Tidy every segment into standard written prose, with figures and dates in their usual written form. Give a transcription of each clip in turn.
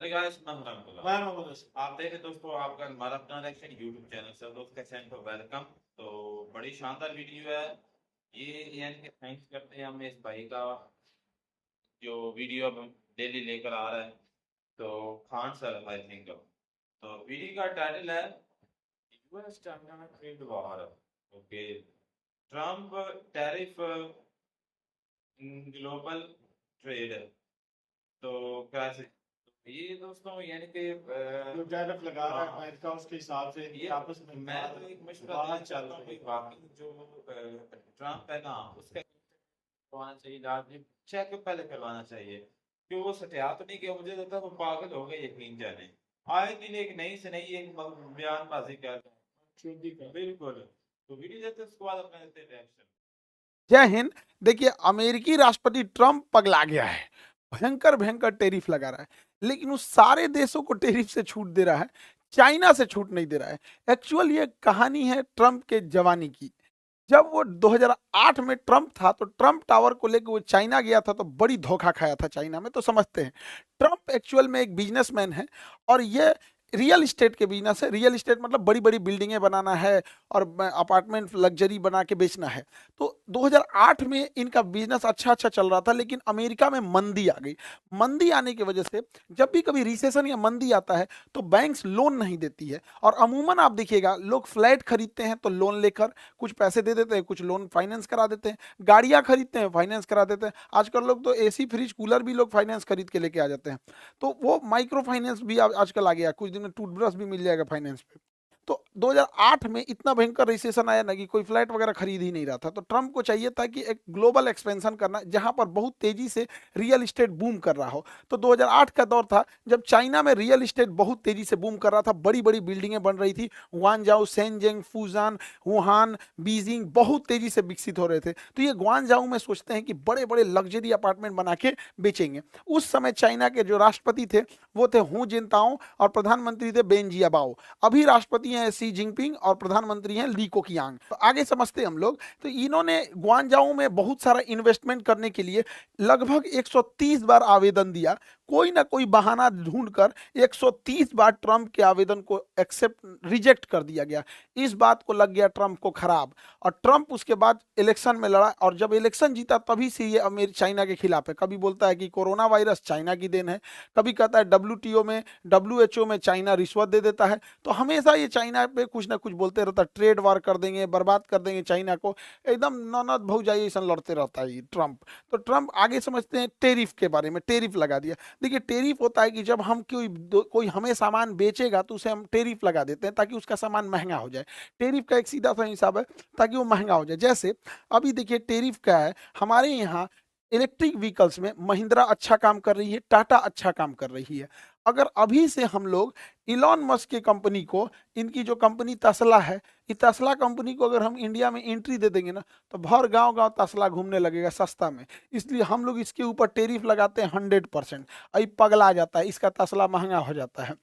तो गाइस मैं आप देखें दोस्तों, आपका हमारा अपना रिएक्शन यूट्यूब चैनल से दोस्त का चैनल को वेलकम। तो बड़ी शानदार वीडियो है ये, यानी कि थैंक्स करते हैं हम इस भाई का जो वीडियो अब डेली लेकर आ रहा है। तो खान सर आई थिंक, तो वीडियो का टाइटल है US China trade war. Okay, Trump tariff global trade. तो कैसे ये दोस्तों, यानी कि जो टैरिफ लगा रहा है अमेरिका, उसके हिसाब से ये आपस में मैं तो एक मशवरा देना चाहता हूँ कि वाकई जो ट्रम्प है ना, उसका करवाना चाहिए, लाजमी चेक पहले करवाना चाहिए कि वो सत्या तो नहीं, कि मुझे लगता है वो पागल हो गए यकीन जाने। आए दिन एक नई से नई एक बयानबाजी कर रहे हैं। बिल्कुल। तो वीडियो देते हैं, उसके बाद अपना देते हैं रिएक्शन। जय हिंद। देखिए, अमेरिकी राष्ट्रपति ट्रम्प पगला गया है। भयंकर भयंकर टेरिफ लगा रहा है, लेकिन उस सारे देशों को टेरिफ से छूट दे रहा है, चाइना से छूट नहीं दे रहा है। एक्चुअल ये कहानी है ट्रम्प के जवानी की। जब वो 2008 में ट्रम्प था तो ट्रम्प टावर को लेकर वो चाइना गया था तो बड़ी धोखा खाया था चाइना में, तो समझते हैं। ट्रम्प एक्चुअल में एक बिजनेसमैन है और ये रियल इस्टेट के बिजनेस है। रियल इस्टेट मतलब बड़ी बड़ी बिल्डिंगें बनाना है और अपार्टमेंट लग्जरी बना के बेचना है। तो 2008 में इनका बिजनेस अच्छा अच्छा चल रहा था, लेकिन अमेरिका में मंदी आ गई। मंदी आने की वजह से जब भी कभी रिसेशन या मंदी आता है तो बैंक्स लोन नहीं देती है, और अमूमन आप देखिएगा लोग फ्लैट खरीदते हैं तो लोन लेकर कुछ पैसे दे देते हैं, कुछ लोन फाइनेंस करा देते हैं, गाड़ियां खरीदते हैं फाइनेंस करा देते हैं। आजकल लोग तो एसी फ्रिज कूलर भी लोग फाइनेंस खरीद के लेके आ जाते हैं। तो वो माइक्रो फाइनेंस भी आजकल आ गया, कुछ दिन में टूथब्रश भी मिल जाएगा फाइनेंस पे। तो 2008 में इतना भयंकर रिसेशन आया ना कि कोई फ्लैट वगैरह खरीद ही नहीं रहा था। तो ट्रम्प को चाहिए था कि एक ग्लोबल एक्सपेंशन करना जहां पर बहुत तेजी से रियल इस्टेट बूम कर रहा हो। तो 2008 का दौर था जब चाइना में रियल इस्टेट बहुत तेजी से बूम कर रहा था, बड़ी बड़ी बिल्डिंगें बन रही थी। ग्वांजाऊ, शेनजेंग, फूजान, वुहान, बीजिंग बहुत तेजी से विकसित हो रहे थे। तो ये ग्वांजाऊ में सोचते हैं कि बड़े बड़े लग्जरी अपार्टमेंट बना के बेचेंगे। उस समय चाइना के जो राष्ट्रपति थे वो थे हु जिनताओ, और प्रधानमंत्री थे बेन जियाबाओ। अभी राष्ट्रपति हैं सी जिनपिंग और प्रधानमंत्री हैं ली कोकियांग। तो आगे समझते हैं हम लोग। तो इन्होंने ग्वांजाऊ में बहुत सारा इन्वेस्टमेंट करने के लिए लगभग 130 बार आवेदन दिया। कोई ना कोई बहाना ढूंढकर 130 बार ट्रंप के आवेदन को एक्सेप्ट रिजेक्ट कर दिया गया। इस बात को लग गया ट्रंप को खराब, और ट्रंप उसके बाद इलेक्शन में लड़ा, और जब इलेक्शन जीता तभी से ये अमेर चाइना के खिलाफ है। कभी बोलता है कि कोरोना वायरस चाइना की देन है, कभी कहता है डब्ल्यूटीओ में, डब्ल्यूएचओ में चाइना रिश्वत दे देता है। तो हमेशा ये चाइना पे कुछ ना कुछ बोलते रहता है, ट्रेड वार कर देंगे, बर्बाद कर देंगे चाइना को। एकदम ननद भौजाई ऐसा लड़ते रहता है ये ट्रंप। तो ट्रंप आगे समझते हैं टेरिफ के बारे में, टेरिफ लगा दिया। देखिए, टेरिफ होता है कि जब हम कोई हमें सामान बेचेगा तो उसे हम टेरिफ लगा देते हैं ताकि उसका सामान महंगा हो जाए। टेरिफ का एक सीधा सा हिसाब है ताकि वो महंगा हो जाए। जैसे अभी देखिए टेरिफ क्या है हमारे यहाँ। इलेक्ट्रिक व्हीकल्स में महिंद्रा अच्छा काम कर रही है, टाटा अच्छा काम कर रही है। अगर अभी से हम लोग इलॉन मस्क की कंपनी को, इनकी जो कंपनी तसला है, ये तसला कंपनी को अगर हम इंडिया में एंट्री दे देंगे ना, तो भर गांव गांव तसला घूमने लगेगा सस्ता में। इसलिए हम लोग इसके ऊपर टेरिफ लगाते हैं 100%। अभी पगला जाता है, इसका तसला महंगा हो जाता है।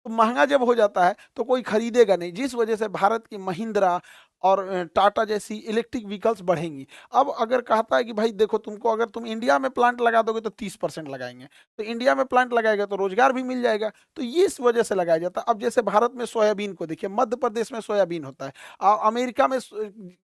तो महंगा जब हो जाता है तो कोई खरीदेगा नहीं, जिस वजह से भारत की महिंद्रा और टाटा जैसी इलेक्ट्रिक व्हीकल्स बढ़ेंगी। अब अगर कहता है कि भाई देखो, तुमको अगर तुम इंडिया में प्लांट लगा दोगे तो 30% लगाएंगे, तो इंडिया में प्लांट लगाएगा तो रोजगार भी मिल जाएगा। तो ये इस वजह से लगाया जाता है। अब जैसे भारत में सोयाबीन को देखिए, मध्य प्रदेश में सोयाबीन होता है, अमेरिका में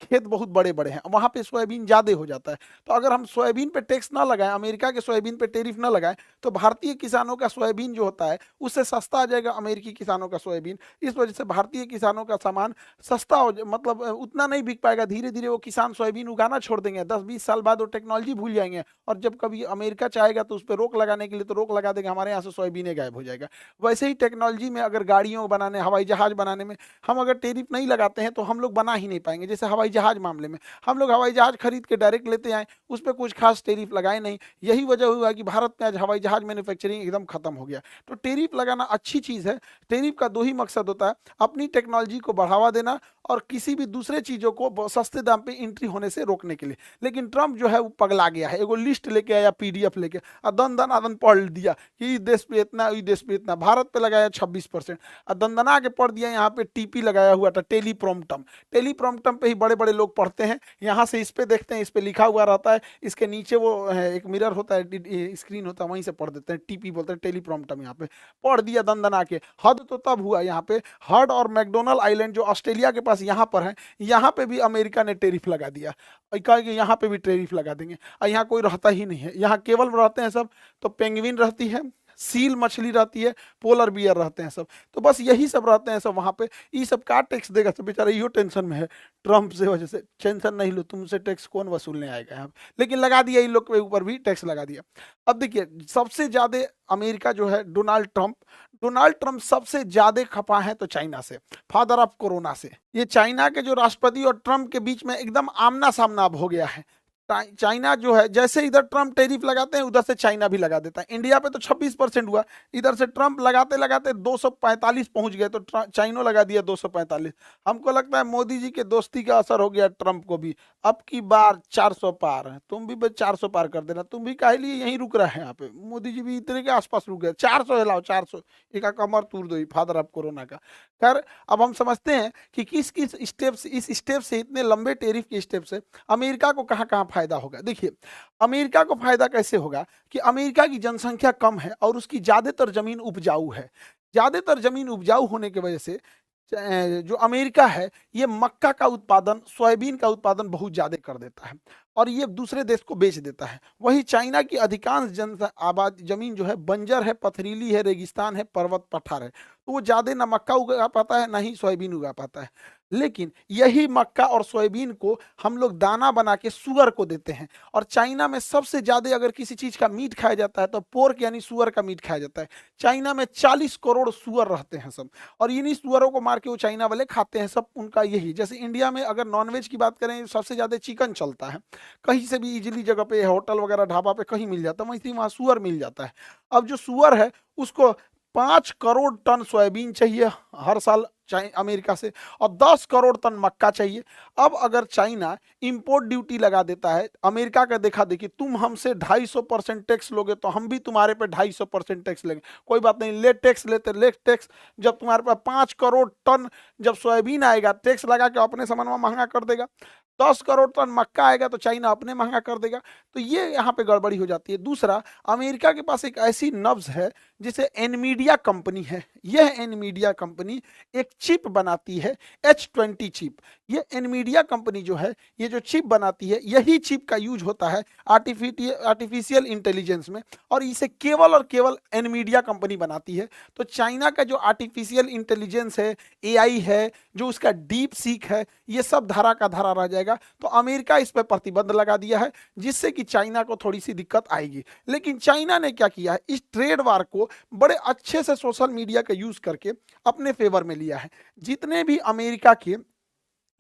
खेत बहुत बड़े बड़े हैं, वहां पे सोयाबीन ज्यादा हो जाता है। तो अगर हम सोयाबीन पे टैक्स ना लगाएं, अमेरिका के सोयाबीन पे टेरिफ ना लगाएं, तो भारतीय किसानों का सोयाबीन जो होता है उससे सस्ता आ जाएगा अमेरिकी किसानों का सोयाबीन। इस वजह से भारतीय किसानों का सामान सस्ता हो मतलब उतना नहीं बिक पाएगा। धीरे धीरे वो किसान सोयाबीन उगाना छोड़ देंगे, 10-20 साल बाद वो टेक्नोलॉजी भूल जाएंगे, और जब कभी अमेरिका चाहेगा तो उस पर रोक लगाने के लिए तो रोक लगा देगा, हमारे यहाँ से सोयाबीन गायब हो जाएगा। वैसे ही टेक्नोलॉजी में अगर गाड़ियों बनाने, हवाई जहाज बनाने में हम अगर टेरिफ नहीं लगाते हैं तो हम लोग बना ही नहीं पाएंगे। जैसे हवाई जहाज मामले में हम लोग हवाई जहाज खरीद के डायरेक्ट लेते आए, उस पर कुछ खास टेरिफ लगाए नहीं। यही वजह हुआ कि भारत में आज हवाई जहाज मैन्युफैक्चरिंग एकदम खत्म हो गया। तो टेरिफ लगाना अच्छी चीज़ है। टेरिफ का दो ही मकसद होता है, अपनी टेक्नोलॉजी को बढ़ावा देना और किसी भी दूसरे चीज़ों को सस्ते दाम पे एंट्री होने से रोकने के लिए। लेकिन ट्रंप जो है वो पगला गया है, एगो लिस्ट लेके आया पीडीएफ लेके, दन दन आदन पढ़ दिया कि इस देश पे इतना, इस देश पे इतना, भारत पे लगाया 26%, और दंदना के पढ़ दिया यहाँ पे टीपी लगाया हुआ था, टेलीप्रॉम्प्टम। टेलीप्रॉम्प्टम पे ही बड़े बड़े बड़े लोग पढ़ते हैं, यहाँ से इस पे देखते हैं, इस पे लिखा हुआ रहता है, इसके नीचे वो एक मिरर होता है, स्क्रीन होता है, वहीं से पढ़ देते हैं, टीपी बोलते हैं, टेलीप्रॉम्प्टर। यहाँ पे पढ़ दिया दन दन आके। हद तो तब हुआ यहाँ पे, हर्ड और मैकडोनल्ड आइलैंड जो ऑस्ट्रेलिया के पास यहाँ पर है, यहाँ पे भी अमेरिका ने टेरिफ लगा दिया, कहा कि यहाँ पे भी टेरिफ लगा देंगे। और यहाँ कोई रहता ही नहीं है, यहाँ केवल रहते हैं सब तो पेंगुइन रहती है, सील मछली रहती है, पोलर बियर रहते हैं सब, तो बस यही सब रहते हैं सब वहां पे। ये सब का टैक्स देगा सब, बेचारा यो टेंशन में है ट्रम्प से वजह से। टेंशन नहीं लो, तुमसे टैक्स कौन वसूलने आएगा यहाँ पे, लेकिन लगा दिया, इन लोग के ऊपर भी टैक्स लगा दिया। अब देखिए सबसे ज्यादा अमेरिका जो है डोनाल्ड ट्रम्प सबसे ज्यादा खपा है तो चाइना से, फादर ऑफ कोरोना से। ये चाइना के जो राष्ट्रपति और ट्रम्प के बीच में एकदम आमना सामना अब हो गया है। चाइना जो है, जैसे इधर ट्रम्प टैरिफ लगाते हैं उधर से चाइना भी लगा देता है। इंडिया पे तो 26% हुआ, इधर से ट्रम्प लगाते लगाते 245 पहुंच गए, तो चाइना लगा दिया 245। हमको लगता है मोदी जी के दोस्ती का असर हो गया ट्रम्प को भी, अब की बार 400 पार है, तुम भी 400 पार कर देना, तुम भी काहे लिए यहीं रुक रहे हैं यहाँ पे, मोदी जी भी इतने के आसपास रुक गए। 400 हिलाओ, 400 एक कमर तोड़ दो, फादर ऑफ कोरोना का। खैर अब हम समझते हैं कि किस किस स्टेप से, इस स्टेप से, इतने लंबे टेरिफ के स्टेप से अमेरिका को कहाँ कहाँ फायदा होगा। देखिए अमेरिका को फायदा कैसे होगा कि अमेरिका की जनसंख्या कम है और उसकी ज्यादातर जमीन उपजाऊ है। ज्यादातर जमीन उपजाऊ होने की वजह से जो अमेरिका है ये मक्का का उत्पादन, सोयाबीन का उत्पादन बहुत ज्यादा कर देता है और ये दूसरे देश को बेच देता है। वही चाइना की अधिकांश जमीन जो है बंजर है, पथरीली है, रेगिस्तान है, पर्वत पठार है, तो वो ज्यादा ना मक्का उगा पाता है ना ही सोयाबीन उगा पाता है। लेकिन यही मक्का और सोयाबीन को हम लोग दाना बना के सुअर को देते हैं। और चाइना में सबसे ज्यादा अगर किसी चीज का मीट खाया जाता है तो पोर्क यानी सुअर का मीट खाया जाता है। चाइना में 40 करोड़ सुअर रहते हैं सब, और इन्हीं सुअरों को मार के वो चाइना वाले खाते हैं सब। उनका यही, जैसे इंडिया में अगर नॉनवेज की बात करें सबसे ज्यादा चिकन चलता है, कहीं से भी इजीली जगह पे होटल वगैरह ढाबा पे कहीं मिल जाता है, वैसे ही वहाँ सुअर मिल जाता है। अब जो सुअर है उसको 5 करोड़ टन सोयाबीन चाहिए हर साल अमेरिका से, और 10 करोड़ टन मक्का चाहिए। अब अगर चाइना इंपोर्ट ड्यूटी लगा देता है, अमेरिका का देखा देखी, तुम हमसे 250% टैक्स लोगे तो हम भी तुम्हारे पे 250% टैक्स लेंगे, कोई बात नहीं, ले टैक्स लेते, ले टैक्स। जब तुम्हारे पास 5 करोड़ टन जब सोयाबीन आएगा, टैक्स लगा के अपने सामान में महंगा कर देगा। 10 करोड़ टन मक्का आएगा तो चाइना अपने महंगा कर देगा। तो ये यहाँ पे गड़बड़ी हो जाती है। दूसरा, अमेरिका के पास एक ऐसी नब्ज है जिसे एनमीडिया कंपनी है। यह एनमीडिया कंपनी एक चिप बनाती है, H20 चिप। ये एनमीडिया कंपनी जो है, ये जो चिप बनाती है, यही चिप का यूज होता है आर्टिफिशियल इंटेलिजेंस में, और इसे केवल और केवल एनमीडिया कंपनी बनाती है। तो चाइना का जो आर्टिफिशियल इंटेलिजेंस है, AI है, जो उसका डीप सीक है, ये सब धारा का धारा रह जाएगा। तो अमेरिका इस पर प्रतिबंध लगा दिया है, जिससे कि चाइना को थोड़ी सी दिक्कत आएगी। लेकिन चाइना ने क्या किया है, इस ट्रेड वार को बड़े अच्छे से सोशल मीडिया का यूज करके अपने फेवर में लिया है। जितने भी अमेरिका के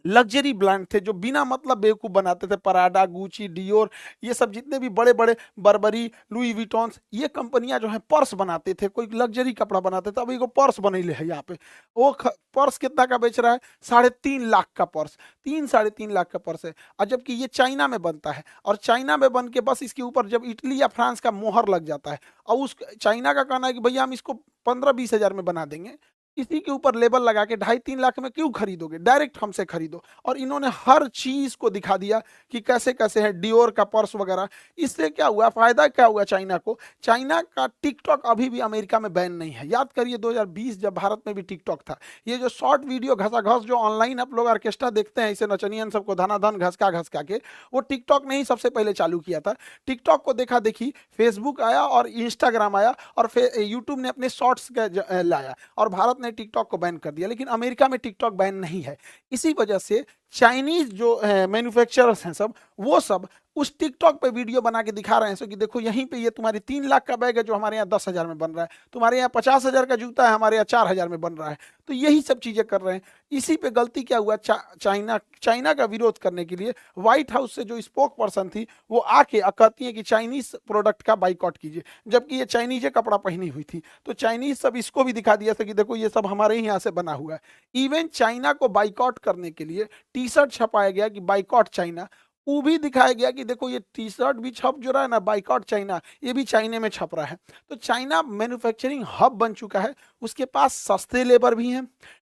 लग्जरी ब्रांड थे जो बिना मतलब बेवकूफ बनाते थे, पराडा, गुची, डियोर, ये सब जितने भी बड़े बड़े, बर्बरी, लुई विटॉन्स, ये कंपनियां जो है पर्स बनाते थे, कोई लग्जरी कपड़ा बनाते थे। अब एगो पर्स बनैले है यहाँ पे, वो पर्स कितना का बेच रहा है, 3.5 लाख का पर्स, 3-3.5 लाख का पर्स है। और जबकि ये चाइना में बनता है, और चाइना में बन के बस इसके ऊपर जब इटली या फ्रांस का मोहर लग जाता है, और उस चाइना का कहना है कि भैया हम इसको 15-20 हजार में बना देंगे, इसी के ऊपर लेबल लगा के 2.5-3 लाख में क्यों खरीदोगे, डायरेक्ट हमसे खरीदो। और इन्होंने हर चीज को दिखा दिया कि कैसे कैसे है, डियोर का पर्स वगैरह। इससे क्या हुआ, फायदा क्या हुआ चाइना को, चाइना का टिकटॉक अभी भी अमेरिका में बैन नहीं है। याद करिए 2020 जब भारत में भी टिकटॉक था, ये जो शॉर्ट वीडियो घसा घस जो ऑनलाइन आप लोग ऑर्केस्ट्रा देखते हैं, इसे नचनियन सबको धनाधन घसका के, वो टिकटॉक ने ही सबसे पहले चालू किया था। टिकटॉक को देखा देखी फेसबुक आया और इंस्टाग्राम आया और यूट्यूब ने अपने शॉर्ट्स लाया, और भारत ने टिकटॉक को बैन कर दिया। लेकिन अमेरिका में टिकटॉक बैन नहीं है। इसी वजह से चाइनीज जो मैन्युफैक्चरर्स हैं सब, वो सब उस टिकटॉक पे वीडियो बना के दिखा रहे हैं सो कि देखो यहीं पे ये तुम्हारी 3 लाख का बैग है जो हमारे यहाँ 10 हजार में बन रहा है, तुम्हारे यहाँ 50 हजार का जूता है हमारे यहाँ 4 हजार में बन रहा है। तो यही सब चीजें कर रहे हैं। इसी पे गलती क्या हुआ, चाइना का विरोध करने के लिए व्हाइट हाउस से जो स्पोक पर्सन थी वो आके कहती है कि चाइनीज प्रोडक्ट का बाइकआउट कीजिए, जबकि ये चाइनीज कपड़ा पहनी हुई थी। तो चाइनीज सब इसको भी दिखा दिया था कि देखो ये सब हमारे ही यहाँ से बना हुआ है। इवन चाइना को बाइकआउट करने के लिए टी-शर्ट छपाया गया कि बाइकआउट चाइना, वो भी दिखाया गया कि देखो ये टी-शर्ट भी छप जो रहा है ना, बाइकआउट चाइना, ये भी चाइना में छप रहा है। तो चाइना मैन्युफैक्चरिंग हब बन चुका है, उसके पास सस्ते लेबर भी हैं,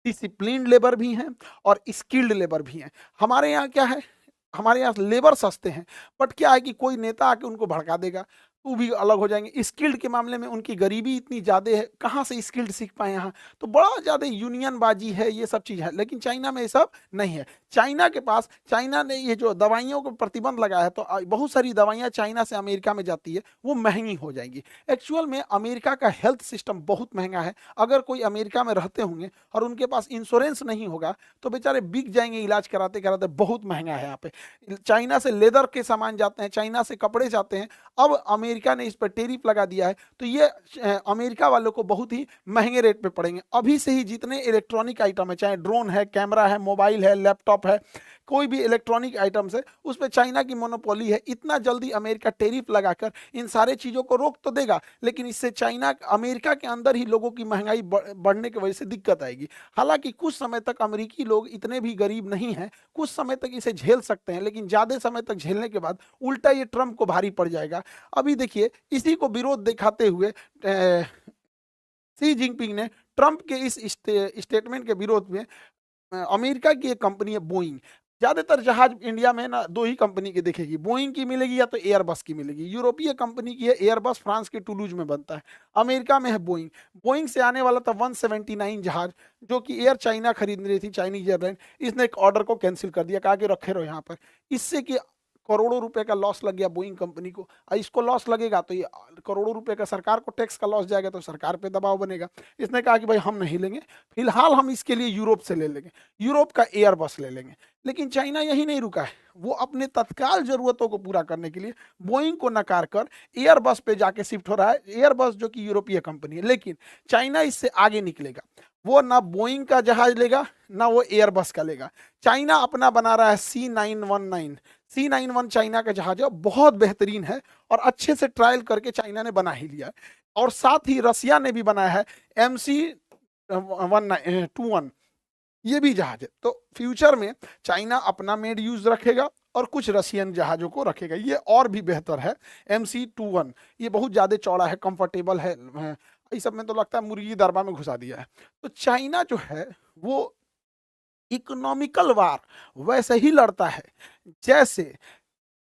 डिसिप्लिन्ड लेबर भी हैं और स्किल्ड लेबर भी हैं। हमारे यहाँ क्या है, हमारे यहाँ लेबर सस्ते हैं, बट क्या है कि कोई नेता आके उनको भड़का देगा तो भी अलग हो जाएंगे। स्किल्ड के मामले में उनकी गरीबी इतनी ज़्यादा है, कहाँ से स्किल्ड सीख पाए यहाँ, तो बड़ा ज़्यादा यूनियनबाजी है, ये सब चीज़ है। लेकिन चाइना में ये सब नहीं है। चाइना के पास, चाइना ने ये जो दवाइयों को प्रतिबंध लगाया है, तो बहुत सारी दवाइयाँ चाइना से अमेरिका में जाती है, वो महंगी हो जाएंगी। एक्चुअल में अमेरिका का हेल्थ सिस्टम बहुत महंगा है। अगर कोई अमेरिका में रहते होंगे और उनके पास इंश्योरेंस नहीं होगा तो बेचारे बिक जाएंगे इलाज कराते कराते, बहुत महंगा है यहाँ पे। चाइना से लेदर के सामान जाते हैं, चाइना से कपड़े जाते हैं। अब अमेरिका ने इस पर टेरिफ लगा दिया है, तो ये अमेरिका वालों को बहुत ही महंगे रेट पे पड़ेंगे। अभी से ही जितने इलेक्ट्रॉनिक आइटम है, चाहे ड्रोन है, कैमरा है, मोबाइल है, लैपटॉप है, कोई भी इलेक्ट्रॉनिक आइटम्स है, उस पर चाइना की मोनोपोली है। इतना जल्दी अमेरिका टेरिफ लगाकर इन सारे चीज़ों को रोक तो देगा, लेकिन इससे चाइना, अमेरिका के अंदर ही लोगों की महंगाई बढ़ने की वजह से दिक्कत आएगी। हालांकि कुछ समय तक अमेरिकी लोग इतने भी गरीब नहीं हैं, कुछ समय तक इसे झेल सकते हैं, लेकिन ज़्यादा समय तक झेलने के बाद उल्टा ये ट्रंप को भारी पड़ जाएगा। अभी देखिए, इसी को विरोध दिखाते हुए शी जिनपिंग ने ट्रंप के इस स्टेटमेंट के विरोध में, अमेरिका की एक कंपनी है बोइंग, ज्यादातर जहाज इंडिया में ना दो ही कंपनी की दिखेगी, बोइंग की मिलेगी या तो एयरबस की मिलेगी। यूरोपीय कंपनी की है एयरबस, फ्रांस के टूलूज में बनता है। अमेरिका में है बोइंग। बोइंग से आने वाला था 179 जहाज, जो कि एयर चाइना खरीद रही थी, चाइनीज एयरलाइन। इसने एक ऑर्डर को कैंसिल कर दिया, कहा कि रखे रहो यहाँ पर। इससे कि करोड़ों रुपए का लॉस लग गया बोइंग कंपनी को। इसको लॉस लगेगा तो ये करोड़ों रुपए का सरकार को टैक्स का लॉस जाएगा, तो सरकार पे दबाव बनेगा। इसने कहा कि भाई हम नहीं लेंगे, फिलहाल हम इसके लिए यूरोप से ले लेंगे, यूरोप का एयरबस ले लेंगे। लेकिन चाइना यही नहीं रुका है, वो अपने तत्काल जरूरतों को पूरा करने के लिए बोइंग को नकार कर एयरबस पे जाके शिफ्ट हो रहा है। एयरबस जो कि यूरोपीय कंपनी है, लेकिन चाइना इससे आगे निकलेगा। वो ना बोइंग का जहाज लेगा, ना वो एयरबस का लेगा। चाइना अपना बना रहा है C919। C91 चाइना का जहाज है, बहुत बेहतरीन है और अच्छे से ट्रायल करके चाइना ने बना ही लिया है। और साथ ही रसिया ने भी बनाया है MC21, ये भी जहाज है। तो फ्यूचर में चाइना अपना मेड यूज रखेगा और कुछ रशियन जहाजों को रखेगा। ये और भी बेहतर है MC21, ये बहुत ज्यादा चौड़ा है, कंफर्टेबल है। इस सब में तो लगता है मुर्गी दरबा में घुसा दिया है। तो चाइना जो है वो इकोनॉमिकल वार वैसे ही लड़ता है जैसे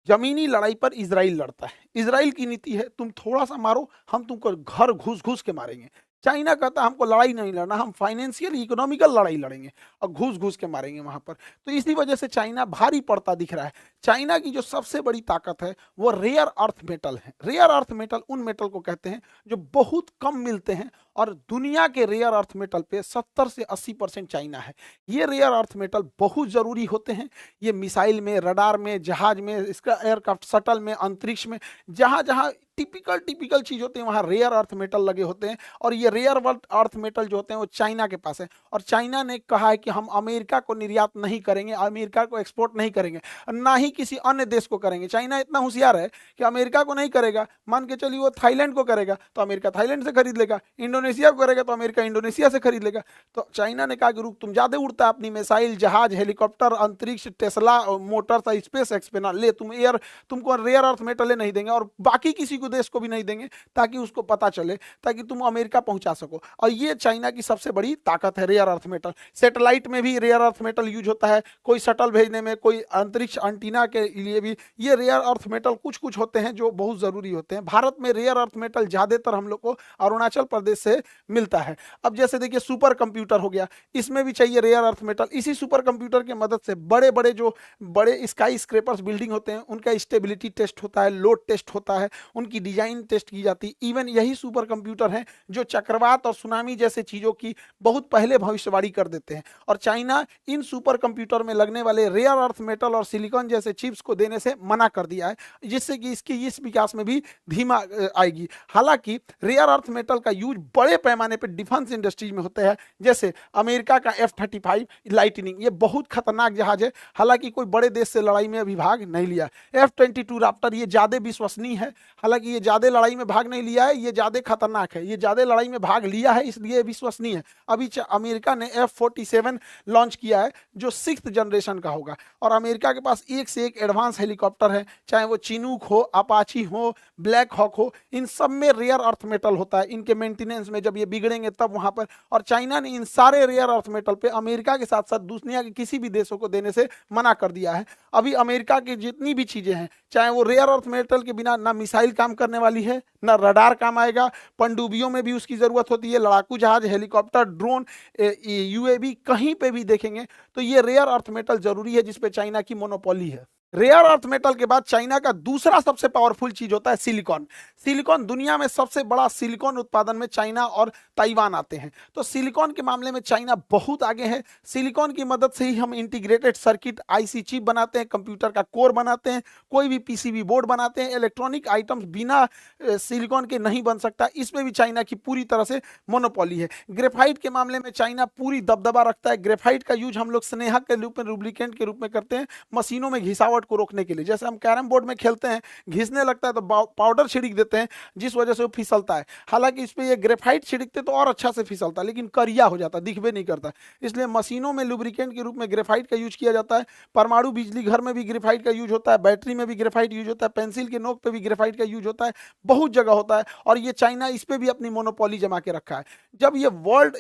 जमीनी लड़ाई पर इजराइल लड़ता है। इजराइल की नीति है, तुम थोड़ा सा मारो, हम तुमको घर घुस घुस के मारेंगे। चाइना कहता है हमको लड़ाई नहीं लड़ना, हम फाइनेंशियल इकोनॉमिकल लड़ाई लड़ेंगे और घुस घुस के मारेंगे वहां पर। तो इसी वजह से चाइना भारी पड़ता दिख रहा है। चाइना की जो सबसे बड़ी ताकत है वो रेयर अर्थ मेटल है। रेयर अर्थ मेटल उन मेटल को कहते हैं जो बहुत कम मिलते हैं, और दुनिया के रेयर अर्थ मेटल पे 70 से 80% चाइना है। ये रेयर अर्थ मेटल बहुत जरूरी होते हैं। ये मिसाइल में, रडार में, जहाज में, इसका एयरक्राफ्ट शटल में, अंतरिक्ष में, जहां जहां टिपिकल चीज होते हैं वहां रेयर अर्थ मेटल लगे होते हैं। और ये रेयर अर्थ मेटल जो होते हैं वो चाइना के पास है। और चाइना ने कहा है कि हम अमेरिका को निर्यात नहीं करेंगे, अमेरिका को एक्सपोर्ट नहीं करेंगे, ना ही किसी अन्य देश को करेंगे। चाइना इतना होशियार है कि अमेरिका को नहीं करेगा, मान के चलिए वो थाईलैंड को करेगा तो अमेरिका थाईलैंड से खरीद लेगा, इंडोनेशिया को करेगा तो अमेरिका इंडोनेशिया से खरीद लेगा। तो चाइना ने कहा कि रुक, तुम ज्यादा उड़ता है अपनी मिसाइल, जहाज, हेलीकॉप्टर, अंतरिक्ष, टेस्ला मोटर, स्पेस एक्स पे ना ले, तुमको रेयर अर्थ मेटल नहीं देंगे और बाकी किसी को देश को भी नहीं देंगे, ताकि उसको पता चले, ताकि तुम अमेरिका पहुंचा सको। और ये चाइना की सबसे बड़ी ताकत है, रेयर अर्थ मेटल। सैटेलाइट में भी रेयर अर्थ मेटल यूज होता है, कोई शटल भेजने में, कोई अंतरिक्ष एंटीना के लिए भी ये रेयर अर्थ मेटल कुछ कुछ होते हैं जो बहुत जरूरी होते हैं। भारत में रेयर अर्थ मेटल ज्यादातर हम लोग को अरुणाचल प्रदेश से मिलता है। अब जैसे देखिए सुपर कंप्यूटर हो गया, इसमें भी चाहिए रेयर अर्थ मेटल। इसी सुपर कंप्यूटर की मदद से बड़े बड़े स्काई स्क्रेपर्स बिल्डिंग होते हैं, उनका स्टेबिलिटी टेस्ट होता है, लोड टेस्ट होता है, उनकी डिजाइन टेस्ट की जाती है। इवन यही सुपर कंप्यूटर हैं जो चक्रवात और सुनामी जैसे चीजों की बहुत पहले भविष्यवाणी कर देते हैं। और चाइना इन सुपर कंप्यूटर में लगने वाले रेयर अर्थ मेटल और सिलिकॉन जैसे चिप्स को देने से मना कर दिया है, जिससे कि इसकी इस विकास में भी धीमा आएगी। हालांकि रेयर अर्थ मेटल का यूज बड़े पैमाने पर डिफेंस इंडस्ट्रीज में होता है, जैसे अमेरिका का F-35 लाइटनिंग, ये बहुत खतरनाक जहाज है। हालांकि कोई बड़े देश से लड़ाई में अभी भाग नहीं लिया। F-22 राप्टर ये ज्यादा विश्वसनीय है, हालांकि कि ये ज्यादा लड़ाई में भाग नहीं लिया है, ये ज्यादा खतरनाक है, ये ज्यादा लड़ाई में भाग लिया है इसलिए विश्वसनीय है। अभी अमेरिका ने F-47 लॉन्च किया है जो 6th जनरेशन का होगा, और अमेरिका के पास एक से एक एडवांस हेलीकॉप्टर है, चाहे वो चिनूक हो, अपाची हो, ब्लैक हॉक हो, इन सब में रेयर अर्थ मेटल होता है, इनके मेंटेनेंस में जब ये बिगड़ेंगे तब वहां पर। और चाइना ने इन सारे रेयर अर्थ मेटल पे अमेरिका के साथ साथ दुनिया के किसी भी देशों को देने से मना कर दिया है। अभी अमेरिका की जितनी भी चीजें हैं, चाहे वो रेयर अर्थ मेटल के बिना ना मिसाइल काम करने वाली है, ना रडार काम आएगा, पनडुब्बियों में भी उसकी जरूरत होती है, लड़ाकू जहाज, हेलीकॉप्टर, ड्रोन, यूएवी, कहीं पे भी देखेंगे तो ये रेयर अर्थ मेटल जरूरी है, जिसपे चाइना की मोनोपोली है। रेयर अर्थ मेटल के बाद चाइना का दूसरा सबसे पावरफुल चीज होता है सिलिकॉन। सिलिकॉन, दुनिया में सबसे बड़ा सिलिकॉन उत्पादन में चाइना और ताइवान आते हैं, तो सिलिकॉन के मामले में चाइना बहुत आगे है। सिलिकॉन की मदद से ही हम इंटीग्रेटेड सर्किट, आईसी चिप बनाते हैं, कंप्यूटर का कोर बनाते हैं, कोई भी पीसीबी बोर्ड बनाते हैं। इलेक्ट्रॉनिक आइटम्स बिना सिलिकॉन के नहीं बन सकता, इसमें भी चाइना की पूरी तरह से मोनोपोली है। ग्रेफाइट के मामले में चाइना पूरी दबदबा रखता है। ग्रेफाइट का यूज हम लोग स्नेहा के रूप में, लुब्रिकेंट के रूप में करते हैं, मशीनों में घिसावट को रोकने के लिए। जैसे हम कैरम बोर्ड में खेलते हैं, घिसने लगता है तो पाउडर छिड़क देते हैं, जिस वजह से वो फिसलता है। हालांकि इस पे ये ग्रेफाइट छिड़कते तो और अच्छा से फिसलता है, लेकिन करिया हो जाता, दिखबे नहीं करता। इसलिए मशीनों में लुब्रिकेंट के रूप में ग्रेफाइट का यूज किया जाता है। परमाणु बिजली घर में भी ग्रेफाइट का यूज होता है, बैटरी में भी ग्रेफाइट यूज होता है, पेंसिल के नोक पे भी ग्रेफाइट का यूज होता है, बहुत जगह होता है। और ये चाइना इस पे भी अपनी मोनोपोली जमा के रखा है। जब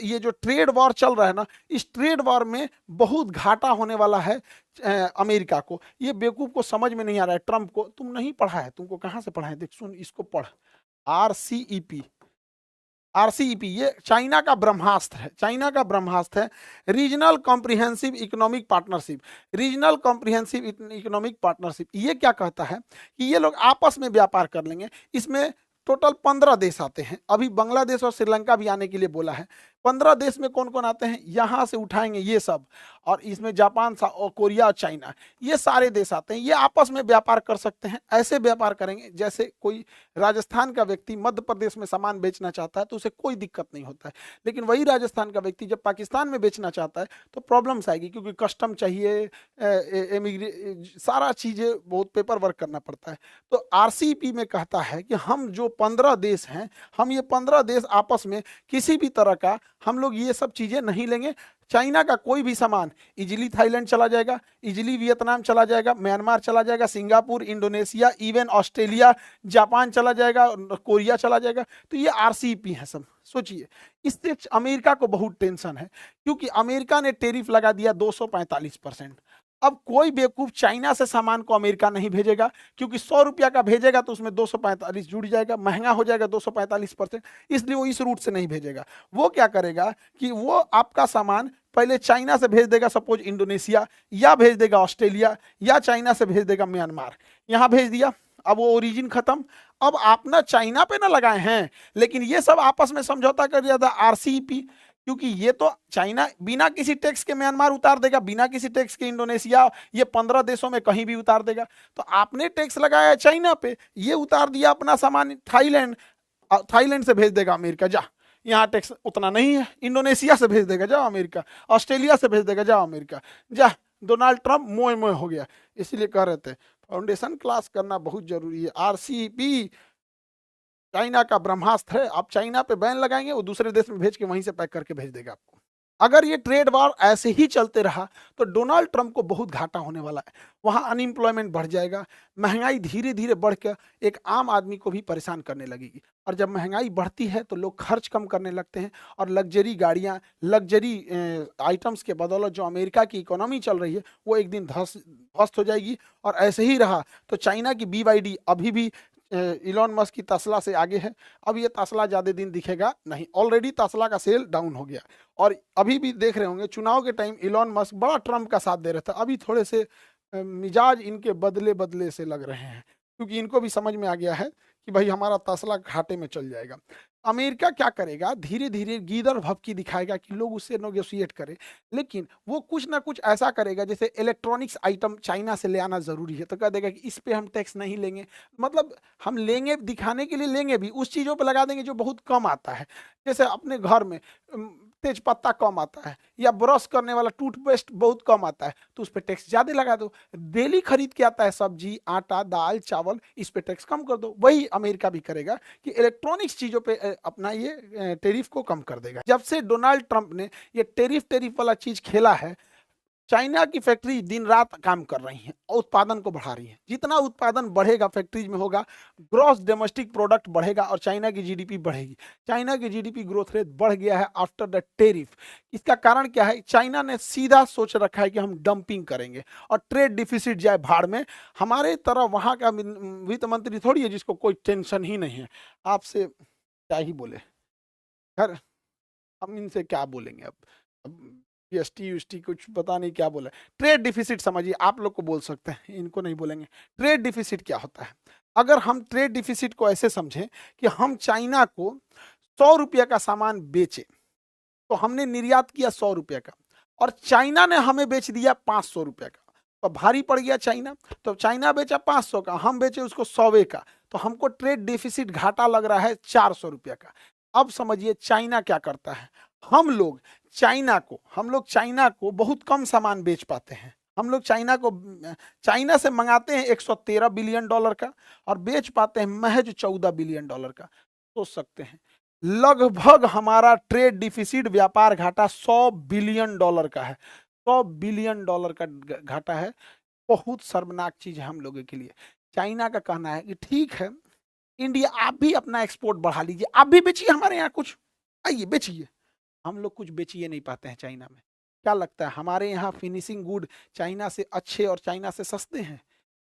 ये जो ट्रेड वॉर चल रहा है ना, इस ट्रेड वॉर में बहुत घाटा होने वाला है अमेरिका को। ये बेवकूफ को समझ में नहीं आ रहा है, ट्रंप को। तुम नहीं पढ़ा है, तुमको कहां से पढ़ा है, देख सुन, इसको पढ़। RCEP, RCEP ये चाइना का ब्रह्मास्त्र है, चाइना का ब्रह्मास्त्र है। Regional comprehensive economic partnership, regional comprehensive economic partnership ये क्या कहता है कि ये लोग आपस में व्यापार कर लेंगे। इसमें टोटल 15 देश आते हैं। अभी बांग्लादेश और श्रीलंका भी आने के लिए बोला है। 15 देश में कौन कौन आते हैं, यहां से उठाएंगे ये सब, और इसमें जापान और कोरिया और चाइना, ये सारे देश आते हैं। ये आपस में व्यापार कर सकते हैं। ऐसे व्यापार करेंगे जैसे कोई राजस्थान का व्यक्ति मध्य प्रदेश में सामान बेचना चाहता है तो उसे कोई दिक्कत नहीं होता है, लेकिन वही राजस्थान का व्यक्ति जब पाकिस्तान में बेचना चाहता है तो प्रॉब्लम्स आएगी, क्योंकि कस्टम चाहिए, सारा चीजें बहुत पेपर वर्क करना पड़ता है। तो RCEP में कहता है कि हम जो 15 देश हैं, हम ये 15 देश आपस में किसी भी तरह का हम लोग ये सब चीजें नहीं लेंगे। चाइना का कोई भी सामान इजिली थाईलैंड चला जाएगा, इजिली वियतनाम चला जाएगा, म्यांमार चला जाएगा, Singapore, Indonesia, even Australia, Japan चला जाएगा, कोरिया चला जाएगा। तो ये RCEP है सब। सोचिए, इससे अमेरिका को बहुत टेंशन है, क्योंकि अमेरिका ने टेरिफ लगा दिया 245%। अब कोई बेवकूफ चाइना से सामान को अमेरिका नहीं भेजेगा, क्योंकि 100 रुपया का भेजेगा तो उसमें 245 जुड़ जाएगा, महंगा हो जाएगा 245%, इसलिए वो इस रूट से नहीं भेजेगा। वो क्या करेगा कि वो आपका सामान पहले चाइना से भेज देगा, सपोज इंडोनेशिया, या भेज देगा ऑस्ट्रेलिया, या चाइना से भेज देगा म्यांमार, यहां भेज दिया। अब वो ओरिजिन खत्म। अब आप ना चाइना पे ना लगाए हैं, लेकिन ये सब आपस में समझौता कर दिया था RCEP, क्योंकि ये तो चाइना बिना किसी टैक्स के म्यांमार उतार देगा, बिना किसी टैक्स के इंडोनेशिया, ये 15 देशों में कहीं भी उतार देगा। तो आपने टैक्स लगाया चाइना पे, ये उतार दिया अपना सामान थाईलैंड, थाईलैंड से भेज देगा अमेरिका, जा यहाँ टैक्स उतना नहीं है। इंडोनेशिया से भेज देगा, जाओ अमेरिका। ऑस्ट्रेलिया से भेज देगा, जाओ अमेरिका, जा। डोनाल्ड ट्रंप मोए मोए हो गया। इसीलिए कह रहे थे फाउंडेशन क्लास करना बहुत जरूरी है। RCEP चाइना का ब्रह्मास्त्र है। आप चाइना पे बैन लगाएंगे, वो दूसरे देश में भेज के वहीं से पैक करके भेज देगा आपको। अगर ये ट्रेड वॉर ऐसे ही चलते रहा तो डोनाल्ड ट्रंप को बहुत घाटा होने वाला है। वहां अनएम्प्लॉयमेंट बढ़ जाएगा, महंगाई धीरे धीरे बढ़कर एक आम आदमी को भी परेशान करने लगेगी। और जब महंगाई बढ़ती है तो लोग खर्च कम करने लगते हैं, और लग्जरी गाड़ियां, लग्जरी आइटम्स के बदौलत जो अमेरिका की इकोनॉमी चल रही है वो एक दिन ध्वस्त हो जाएगी। और ऐसे ही रहा तो चाइना की BYD अभी भी इलॉन मस्क की तस्ला से आगे है। अब ये तस्ला ज्यादा दिन दिखेगा नहीं, ऑलरेडी तस्ला का सेल डाउन हो गया। और अभी भी देख रहे होंगे चुनाव के टाइम इलॉन मस्क बड़ा ट्रंप का साथ दे रहा था, अभी थोड़े से मिजाज इनके बदले बदले से लग रहे हैं, क्योंकि इनको भी समझ में आ गया है कि भाई हमारा तस्ला घाटे में चल जाएगा। अमेरिका क्या करेगा, धीरे धीरे गीदड़ भभकी दिखाएगा कि लोग उससे नेगोशिएट करें, लेकिन वो कुछ ना कुछ ऐसा करेगा, जैसे इलेक्ट्रॉनिक्स आइटम चाइना से ले आना जरूरी है तो कह देगा कि इस पे हम टैक्स नहीं लेंगे। मतलब हम लेंगे, दिखाने के लिए लेंगे भी, उस चीज़ों पे लगा देंगे जो बहुत कम आता है। जैसे अपने घर में तेज पत्ता कम आता है, या ब्रश करने वाला टूथपेस्ट बहुत कम आता है, तो उस पर टैक्स ज्यादा लगा दो। डेली खरीद के आता है सब्जी, आटा, दाल, चावल, इस पे टैक्स कम कर दो। वही अमेरिका भी करेगा कि इलेक्ट्रॉनिक्स चीजों पे अपना ये टेरिफ को कम कर देगा। जब से डोनाल्ड ट्रंप ने ये टेरिफ वाला चीज खेला है, चाइना की फैक्ट्री दिन रात काम कर रही हैं और उत्पादन को बढ़ा रही हैं। जितना उत्पादन बढ़ेगा फैक्ट्रीज में होगा, ग्रॉस डोमेस्टिक प्रोडक्ट बढ़ेगा और चाइना की जीडीपी बढ़ेगी। चाइना की जीडीपी ग्रोथ रेट बढ़ गया है आफ्टर द टेरिफ। इसका कारण क्या है? चाइना ने सीधा सोच रखा है कि हम डंपिंग करेंगे और ट्रेड डिफिसिट जाए भाड़ में। हमारे तरह वहां का वित्त मंत्री थोड़ी है जिसको कोई टेंशन ही नहीं है। आपसे क्या ही बोले, खैर हम इनसे क्या बोलेंगे अब जीएसटी यूएसटी कुछ पता नहीं क्या बोला। ट्रेड डिफिसिट समझिए, आप लोग को बोल सकते हैं, इनको नहीं बोलेंगे। ट्रेड डिफिसिट क्या होता है? अगर हम ट्रेड डिफिसिट को ऐसे समझें कि हम चाइना को 100 रुपये का सामान बेचे, तो हमने निर्यात किया 100 रुपये का और चाइना ने हमें बेच दिया 500 रुपये का, तो भारी पड़ गया चाइना। तो चाइना बेचा 500 का, हम बेचे उसको 100 का, तो हमको ट्रेड डिफिसिट घाटा लग रहा है 400 रुपये का। अब समझिए चाइना क्या करता है। हम लोग चाइना को बहुत कम सामान बेच पाते हैं। हम लोग चाइना से मंगाते हैं 113 बिलियन डॉलर का और बेच पाते हैं महज 14 बिलियन डॉलर का। सोच सकते हैं, लगभग हमारा ट्रेड डिफिसिट व्यापार घाटा 100 बिलियन डॉलर का है। 100 बिलियन डॉलर का घाटा है। बहुत शर्मनाक चीज है हम लोगों के लिए। चाइना का कहना है कि ठीक है इंडिया, आप भी अपना एक्सपोर्ट बढ़ा लीजिए, आप भी बेचिए हमारे यहाँ कुछ, आइए बेचिए। हम लोग कुछ बेचिए नहीं पाते हैं चाइना में। क्या लगता है हमारे यहाँ फिनिशिंग गुड चाइना से अच्छे और चाइना से सस्ते हैं?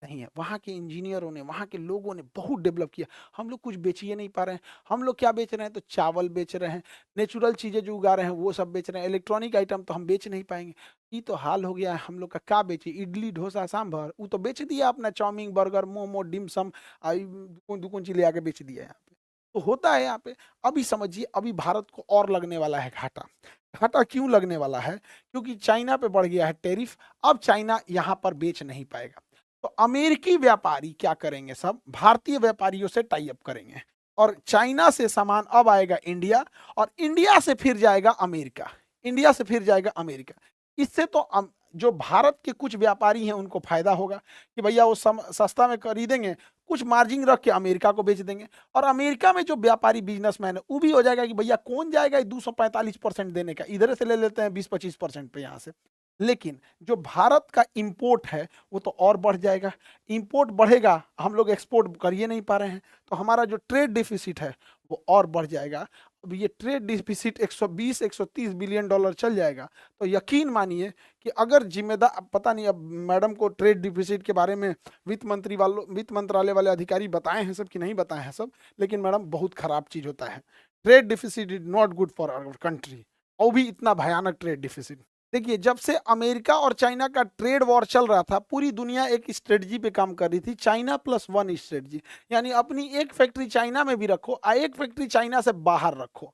नहीं है। वहाँ के इंजीनियरों ने, वहाँ के लोगों ने बहुत डेवलप किया। हम लोग कुछ बेचिए नहीं पा रहे हैं। हम लोग क्या बेच रहे हैं? तो चावल बेच रहे हैं, नेचुरल चीजें जो उगा रहे हैं वो सब बेच रहे हैं। इलेक्ट्रॉनिक आइटम तो हम बेच नहीं पाएंगे। ये तो हाल हो गया है हम लोग का। क्या बेचे? इडली, डोसा, सांभर, वो तो बेच दिया अपना। चाउमीन, बर्गर, मोमो, डिमसम, दुकुन चीज ले आके बेच दिया यहाँ पे। तो होता है यहाँ पे। अभी समझिए, अभी भारत को और लगने वाला है घाटा। घाटा क्यों लगने वाला है? क्योंकि चाइना पे बढ़ गया है टेरिफ। अब चाइना यहाँ पर बेच नहीं पाएगा, तो अमेरिकी व्यापारी क्या करेंगे? सब भारतीय व्यापारियों से टाई अप करेंगे और चाइना से सामान अब आएगा इंडिया, और इंडिया से फिर जाएगा अमेरिका। इंडिया से फिर जाएगा अमेरिका। इससे तो जो भारत के कुछ व्यापारी हैं उनको फायदा होगा कि भैया वो सस्ता में खरीदेंगे, कुछ मार्जिन रख के अमेरिका को बेच देंगे। और अमेरिका में जो व्यापारी बिजनेसमैन है वो भी हो जाएगा कि भैया कौन जाएगा 245% देने का, इधर से ले लेते हैं 20-25% पे यहाँ से। लेकिन जो भारत का इंपोर्ट है वो तो और बढ़ जाएगा। इंपोर्ट बढ़ेगा, हम लोग एक्सपोर्ट कर ही नहीं पा रहे हैं, तो हमारा जो ट्रेड डिफिसिट है वो और बढ़ जाएगा। अब ये ट्रेड डिफिसिट 120-130 बिलियन डॉलर चल जाएगा, तो यकीन मानिए कि अगर जिम्मेदार, पता नहीं अब मैडम को ट्रेड डिफिसिट के बारे में वित्त मंत्रालय वाले अधिकारी बताए हैं सब कि नहीं बताए हैं सब, लेकिन मैडम बहुत खराब चीज होता है। Trade deficit is not good for our country, और भी इतना भयानक ट्रेड डिफिसिट। देखिए, जब से अमेरिका और चाइना का ट्रेड वॉर चल रहा था, पूरी दुनिया एक स्ट्रेटजी पे काम कर रही थी, चाइना प्लस वन स्ट्रेटजी। यानी अपनी एक फैक्ट्री चाइना में भी रखो और एक फैक्ट्री चाइना से बाहर रखो।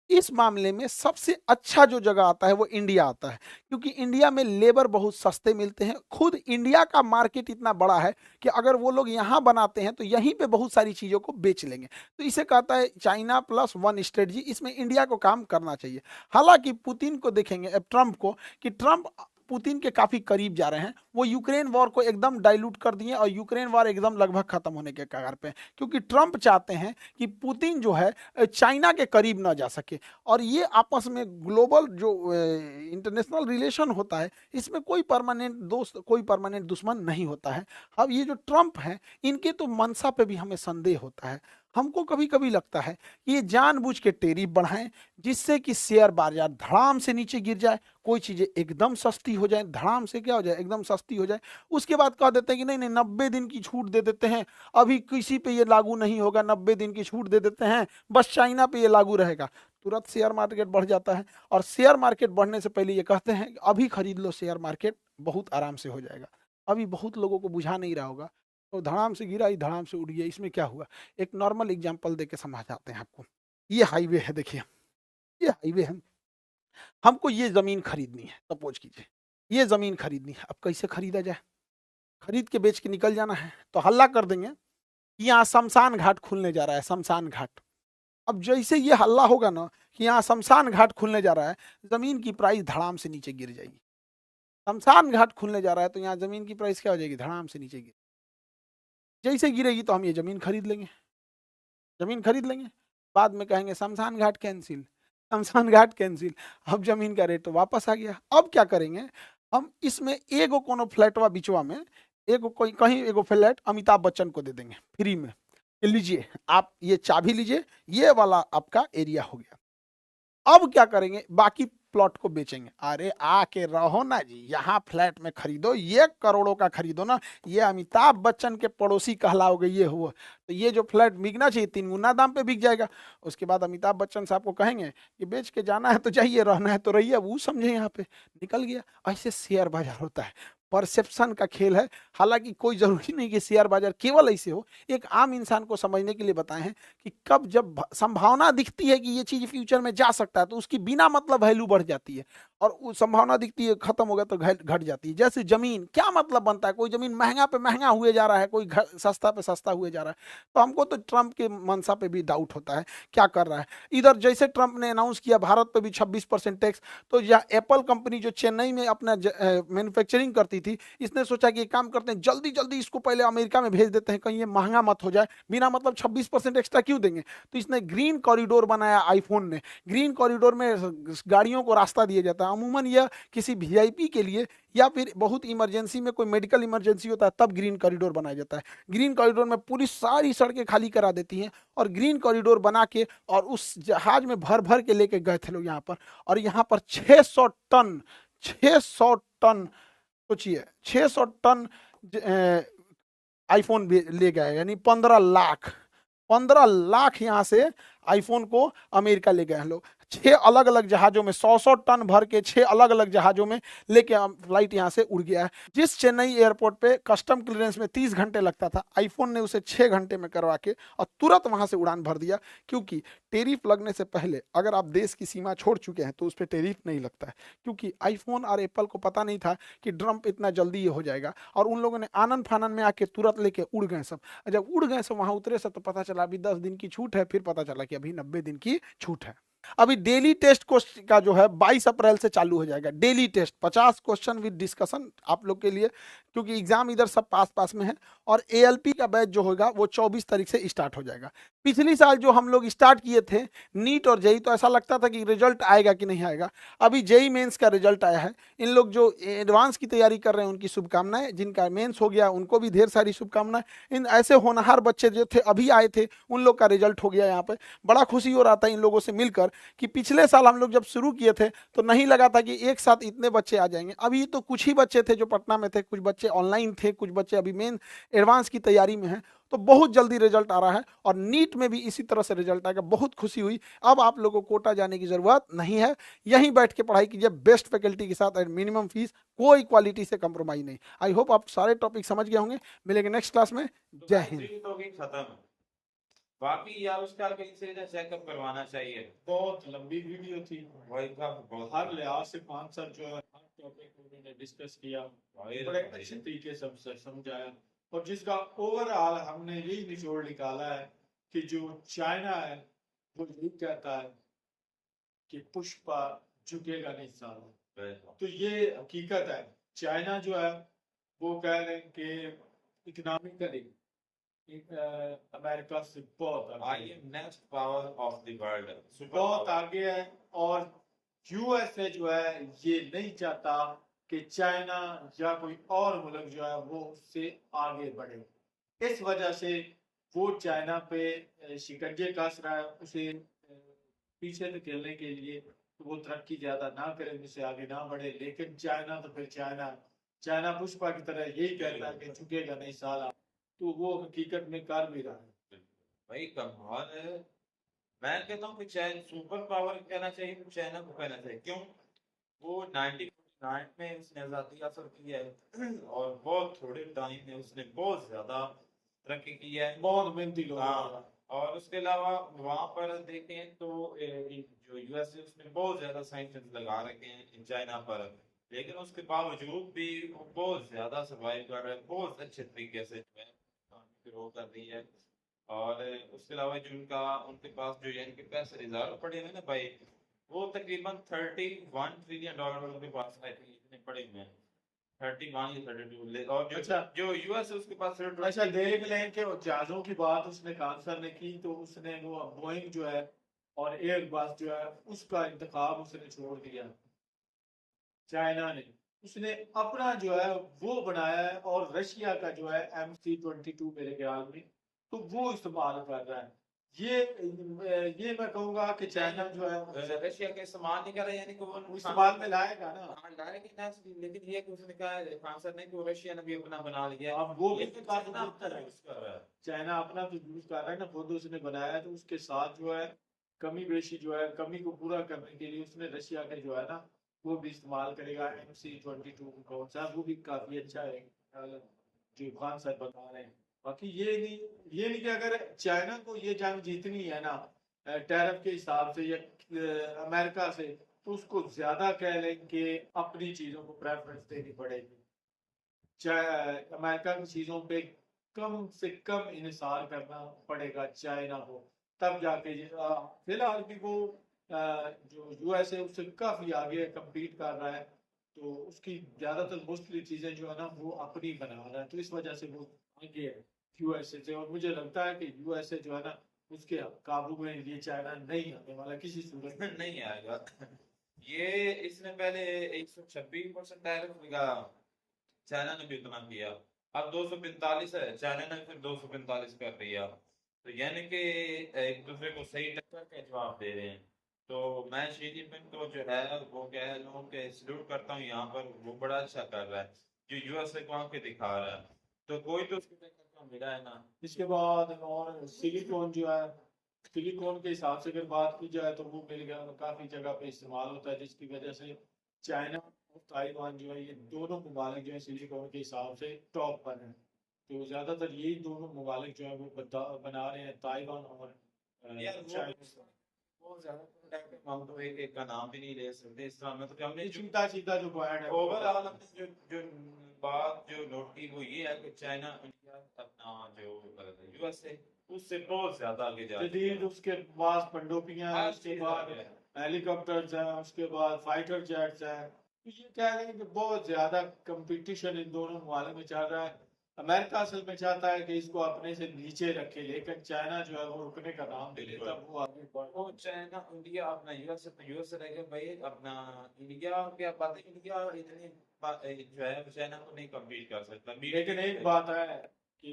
इस मामले में सबसे अच्छा जो जगह आता है वो इंडिया आता है, क्योंकि इंडिया में लेबर बहुत सस्ते मिलते हैं। खुद इंडिया का मार्केट इतना बड़ा है कि अगर वो लोग यहाँ बनाते हैं तो यहीं पे बहुत सारी चीज़ों को बेच लेंगे। तो इसे कहता है चाइना प्लस वन स्ट्रेटजी। इसमें इंडिया को काम करना चाहिए। हालांकि पुतिन को देखेंगे, ट्रंप को, कि ट्रंप पुतिन के काफी करीब जा रहे हैं। वो यूक्रेन वॉर को एकदम डाइल्यूट कर दिए और यूक्रेन वॉर एकदम लगभग खत्म होने के कगार पे, क्योंकि ट्रंप चाहते हैं कि पुतिन जो है चाइना के करीब ना जा सके। और ये आपस में ग्लोबल जो इंटरनेशनल रिलेशन होता है, इसमें कोई परमानेंट दोस्त, कोई परमानेंट दुश्मन नहीं होता है। अब ये जो ट्रंप हैं, इनके तो मंशा पे भी हमें संदेह होता है। हमको कभी कभी लगता है कि ये जानबूझ के टेरिफ बढ़ाएं जिससे कि शेयर बाजार धड़ाम से नीचे गिर जाए, कोई चीजें एकदम सस्ती हो जाए, धड़ाम से क्या हो जाए, एकदम सस्ती हो जाए। उसके बाद कह देते हैं कि नहीं नहीं 90 दिन की छूट दे देते हैं, अभी किसी पे ये लागू नहीं होगा, 90 दिन की छूट दे देते हैं, बस चाइना पे ये लागू रहेगा। तुरंत शेयर मार्केट बढ़ जाता है। और शेयर मार्केट बढ़ने से पहले ये कहते हैं कि अभी खरीद लो शेयर मार्केट, बहुत आराम से हो जाएगा। अभी बहुत लोगों को बुझा नहीं रहा होगा, तो धड़ाम से गिरा ही धड़ाम से उड़ गया। इसमें क्या हुआ, एक नॉर्मल एग्जांपल देके समझाते हैं आपको। ये हाईवे है, देखिए ये हाईवे है, हमको ये जमीन खरीदनी है। सपोज कीजिए ये जमीन खरीदनी है। अब कैसे खरीदा जाए? खरीद के बेच के निकल जाना है, तो हल्ला कर देंगे यहाँ शमशान घाट खुलने जा रहा है, शमशान घाट। अब जैसे ये हल्ला होगा ना कि यहाँ शमशान घाट खुलने जा रहा है, जमीन की प्राइस धड़ाम से नीचे गिर जाएगी। शमशान घाट खुलने जा रहा है तो यहाँ जमीन की प्राइस क्या हो जाएगी, धड़ाम से नीचे गिर, जैसे गिरेगी तो हम ये जमीन खरीद लेंगे, जमीन खरीद लेंगे। बाद में कहेंगे शमशान घाट कैंसिल, शमशान घाट कैंसिल, अब जमीन का रेट तो वापस आ गया। अब क्या करेंगे हम, इसमें एगो कोनो फ्लैटवा बिचवा में, एगो कोई कहीं एगो फ्लैट अमिताभ बच्चन को दे देंगे फ्री में, कि लीजिए आप ये चाबी लीजिए, ये वाला आपका एरिया हो गया। अब क्या करेंगे, बाकी प्लॉट को बेचेंगे। अरे आके रहो ना जी, यहाँ फ्लैट में खरीदो, ये करोड़ों का खरीदो ना, ये अमिताभ बच्चन के पड़ोसी कहलाओगे, ये हुआ तो ये जो फ्लैट बिकना चाहिए 3 गुना दाम पे बिक जाएगा। उसके बाद अमिताभ बच्चन साहब को कहेंगे कि बेच के जाना है तो जाइए, रहना है तो रहिए, वो समझे यहाँ पे निकल गया। ऐसे शेयर बाजार होता है, परसेप्शन का खेल है। हालांकि कोई जरूरी नहीं कि शेयर बाजार केवल ऐसे हो, एक आम इंसान को समझने के लिए बताए हैं कि कब जब संभावना दिखती है कि ये चीज फ्यूचर में जा सकता है तो उसकी बिना मतलब वैल्यू बढ़ जाती है, और वो संभावना दिखती है खत्म हो गया तो घट जाती है। जैसे जमीन, क्या मतलब बनता है, कोई जमीन महंगा पे महंगा हुए जा रहा है, कोई सस्ता पे सस्ता हुए जा रहा है, तो हमको तो ट्रंप के मंशा पे भी डाउट होता है क्या कर रहा है। इधर जैसे ट्रंप ने अनाउंस किया भारत पे भी 26% टैक्स, तो यह एप्पल कंपनी जो चेन्नई में अपना मैन्युफैक्चरिंग करती थी, इसने सोचा कि एक काम करते हैं, जल्दी जल्दी इसको पहले अमेरिका में भेज देते हैं, कहीं ये महंगा मत हो जाए, बिना मतलब 26% एक्स्ट्रा क्यों देंगे। तो इसने ग्रीन कॉरिडोर बनाया, आईफोन ने। ग्रीन कॉरिडोर में गाड़ियों को रास्ता दिया जाता है, अमूमन यह किसी वीआईपी के लिए या फिर बहुत इमरजेंसी में, कोई मेडिकल इमरजेंसी होता है तब ग्रीन कॉरिडोर बनाया जाता है। ग्रीन कॉरिडोर में पूरी सारी सड़कें खाली करा देती हैं, और ग्रीन कॉरिडोर बना के और उस जहाज में भर भर के लेके गए थे लोग यहाँ पर, और यहाँ पर 600 टन, सोचिए 600 टन आईफोन ले गए, यानी 15 लाख यहाँ से आईफोन को अमेरिका ले गए हैं लोग। 6 अलग-अलग जहाजों में 100 टन भर के 6 अलग-अलग जहाजों में लेके फ्लाइट यहाँ से उड़ गया है। जिस चेन्नई एयरपोर्ट पे कस्टम क्लियरेंस में 30 घंटे लगता था, आईफोन ने उसे 6 घंटे में करवा के और तुरंत वहां से उड़ान भर दिया। क्योंकि टेरिफ लगने से पहले अगर आप देश की सीमा छोड़ चुके हैं तो उस पर टेरिफ नहीं लगता है, क्योंकि आईफोन और एप्पल को पता नहीं था कि ट्रंप इतना जल्दी ये हो जाएगा, और उन लोगों ने आनंद फानन में आके तुरंत लेके उड़ गए सब। जब उड़ गए सब वहां उतरे सब तो पता चला अभी 10 दिन की छूट है, फिर पता चला कि अभी 90 दिन की छूट है। अभी डेली टेस्ट का जो है 22 अप्रैल से चालू हो जाएगा। Daily test 50 question with discussion आप लोग के लिए, क्योंकि एग्जाम इधर सब पास पास में है। और एएलपी का बैच जो होगा वो 24 तारीख से स्टार्ट हो जाएगा। पिछली साल जो हम लोग स्टार्ट किए थे नीट और जेई, तो ऐसा लगता था कि रिजल्ट आएगा कि नहीं आएगा। अभी जेई मेंस का रिजल्ट आया है। इन लोग जो एडवांस की तैयारी कर रहे हैं उनकी शुभकामनाएं, जिनका मेंस हो गया उनको भी ढेर सारी शुभकामनाएं। इन ऐसे होनहार बच्चे जो थे अभी आए थे उन लोग का रिजल्ट हो गया यहाँ पे। बड़ा खुशी हो रहा था इन लोगों से मिलकर कि पिछले साल हम लोग जब शुरू किए थे तो नहीं लगा था कि एक साथ इतने बच्चे आ जाएंगे। अभी तो कुछ ही बच्चे थे जो पटना में थे, कुछ बच्चे ऑनलाइन थे, कुछ बच्चे अभी मेन एडवांस की तैयारी में हैं। तो बहुत जल्दी रिजल्ट आ रहा है, और नीट में भी इसी तरह से रिजल्ट आएगा। बहुत खुशी हुई। अब आप लोगों को कोटा जाने की जरूरत नहीं है, यहीं बैठ के पढ़ाई कीजिए बेस्ट फैकल्टी के साथ, एट मिनिमम फीस, कोई क्वालिटी से कंप्रोमाइज नहीं। आई होप आप सारे टॉपिक समझ गए होंगे। मिलेंगे नेक्स्ट क्लास में। जय हिंद। तो भी खत्म। बाकी यार उसका कहीं से चेकअप करवाना चाहिए। बहुत लंबी वीडियो थी, वही का बहुत हर लिहाज से 5 सर जो है हर टॉपिक उन्होंने डिस्कस किया, बड़े अच्छे तरीके से हमसे समझाया। और जिसका ओवरऑल हमने यही निचोड़ निकाला है कि जो चाइना है वो यही कहता है कि पुष्पा झुकेगा नहीं साला। तो ये हकीकत है। चाइना जो है वो कह रहे हैं कि इकोनॉमिकली अमेरिका से बहुत I am next power of the world, बहुत आगे है। और यूएसए जो है ये नहीं चाहता कि चाइना या कोई और मुल्क जो है वो उससे आगे बढ़े। इस वजह से वो चाइना पे शिकंजे कस रहा है, उसे पीछे धकेलने के लिए वो तरक्की ज्यादा ना करे, उनसे आगे ना बढ़े। लेकिन चाइना तो फिर चाइना पुष्पा की तरह यही कहता है कि झुकेगा नहीं साला। तो वो हकीकत में कर भी रहा है। भाई कमाल है। मैं कहता हूँ कि चाइना सुपर पावर कहना चाहिए तो चाइना को कहना चाहिए। क्यों? वो 1949 में उसने आजादी हासिल की है और बहुत थोड़े टाइम में उसने बहुत ज्यादा तरक्की की है। बहुत मेहनती लोग हैं। और उसके अलावा वहां पर देखें तो जो यूएसए उसने बहुत ज्यादा सैंक्शंस लगा रखे हैं चाइना पर, लेकिन उसके बावजूद भी वो बहुत ज्यादा सर्वाइव कर रहा है, बहुत अच्छे तरीके से जो है ग्रो कर रही है। और उसके अलावा जो उनके पास जो यानी कि पैसे रिजर्व पड़े हुए ना भाई, वो तकरीबन $31 ट्रिलियन उनके पास आई थिंक इतने पड़े हुए हैं। 31 या 32, और जो अच्छा। जो यूएस है उसके पास सिर्फ अच्छा, देख लें कि वो जहाजों की बात उसने कांसर ने की, तो उसने वो बोइंग जो है और एयरबस जो है उसका इंतखाब उसने छोड़ दिया, चाइना ने। उसने अपना जो है वो बनाया है, और रशिया का जो है MC-22 मेरे ख्याल में, तो वो इस्तेमाल कर रहा है। ये मैं कहूंगा कि चाइना जो है रशिया का इस्तेमाल नहीं कर रहा, यानी कि वो वो इस्तेमाल में लाएगा ना। हाँ लाएगी ना, लेकिन ये कि उसने कहा कांसर नहीं, कि रशिया ने भी अपना बना लिया है। अब वो भी लेकिन काफी चाइना बेहतर है। यूज कर रहा है। चाइना अपना तो यूज कर रहा है ना, खुद उसने बनाया है, तो उसके साथ जो है कमी बेशी जो है, कमी को पूरा करने के लिए उसने रशिया के जो है ना वो भी इस्तेमाल करेगा। MC-22 कौन सा, वो भी काफी अच्छा है जो खान साहब बता रहे हैं। बाकी ये नहीं कि अगर चाइना को ये जंग जीतनी है ना टैरिफ के हिसाब से या अमेरिका से, तो उसको ज्यादा कह लें कि अपनी चीजों को प्रेफरेंस देनी पड़ेगी। अमेरिका की चीजों पे कम से कम इंसार करना पड़ेगा चाइना को, तब जाके फिलहाल भी वो जो यूएस है उससे काफी आगे कम्पीट कर रहा है, तो उसकी ज्यादातर मोस्टली चीजें जो है ना वो अपनी बना रहा है, तो इस वजह से वो आगे है यूएसए से। और मुझे लगता है कि यूएसए जो है ना उसके काबू में ये चाइना नहीं आने वाला किसी सूरत में। नहीं आएगा। ये इसने पहले 126% टैरिफ लगा, चाइना ने भी उतना किया। अब 245 है, चाइना ने फिर 245 कर दिया। तो यानी कि एक दूसरे को सही टक्कर के जवाब दे रहे हैं। तो मैं शी जिनपिंग को जो है वो कह लूँ कि सल्यूट करता हूँ यहाँ पर, वो बड़ा अच्छा कर रहा है जो यूएसए को आके दिखा रहा है। तो कोई तो उसको टक्कर का मिला है ना। इसके बाद और सिलिकॉन जो है, सिलिकॉन के हिसाब से अगर बात की जाए तो वो मेरे ख्याल में काफी जगह पे इस्तेमाल होता है, जिसकी वजह से चाइना और ताइवान जो है ये दोनों ममालिक जो है सिलिकॉन के हिसाब से टॉप पर हैं। तो ज्यादातर यही दोनों ममालिक जो है वो बना रहे हैं, ताइवान और यार चाइना। वो ज्यादा प्रोडक्ट है, हम तो एक एक का नाम भी नहीं ले सकते इस तरह में। तो हमने ये सीधा सीधा जो पॉइंट है ओवरऑल हमने जो जो बात जो नोट की वो ये है कि चाइना इंडिया अपना जो यूएसए उससे बहुत ज्यादा आगे जा रही जदीद, उसके पास पनडुब्बियां हैं, हर उसके चीज बाद आगे है। हेलीकॉप्टर्स हैं, उसके बाद फाइटर जेट्स हैं। तो ये कह रहे हैं कि बहुत ज्यादा कंपटीशन इन दोनों ममालिक में चल रहा है। अमेरिका असल में चाहता है कि इसको अपने से नीचे रखे, लेकिन चाइना जो है वो रुकने का नाम नहीं लेता, वो आगे बढ़। वो चाइना इंडिया अपना यूएसए तो यूएसए रह गया भाई, अपना इंडिया क्या बात है, इंडिया इतनी जो है चाइना को नहीं कम्पीट कर सकता। लेकिन एक बात है कि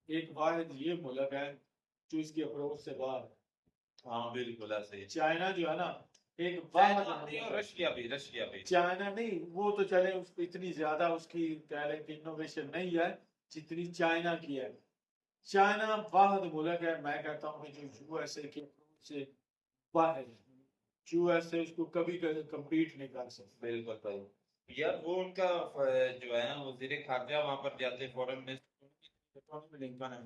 एक वाहिद ये मुल्क है जो इसकी अप्रोच से बाहर है। हाँ बिल्कुल ऐसे ही। चाइना जो है ना एक चाइना वाहिद नहीं, मुल्क और है। रशिया भी। चाइना नहीं, वो तो चले उसको इतनी ज्यादा उसकी कह लें कि इनोवेशन नहीं है जितनी चाइना की है। चाइना वाहिद मुल्क है, मैं कहता हूँ कि जो यूएसए की अप्रोच से बाहर है। यूएसए उसको कभी कम्पीट नहीं कर सकता। बिल्कुल भाई। यार वो उनका जो है ना वजीर खारजा वहां पर जाते फॉरेन मिनिस्टर लिंकन है,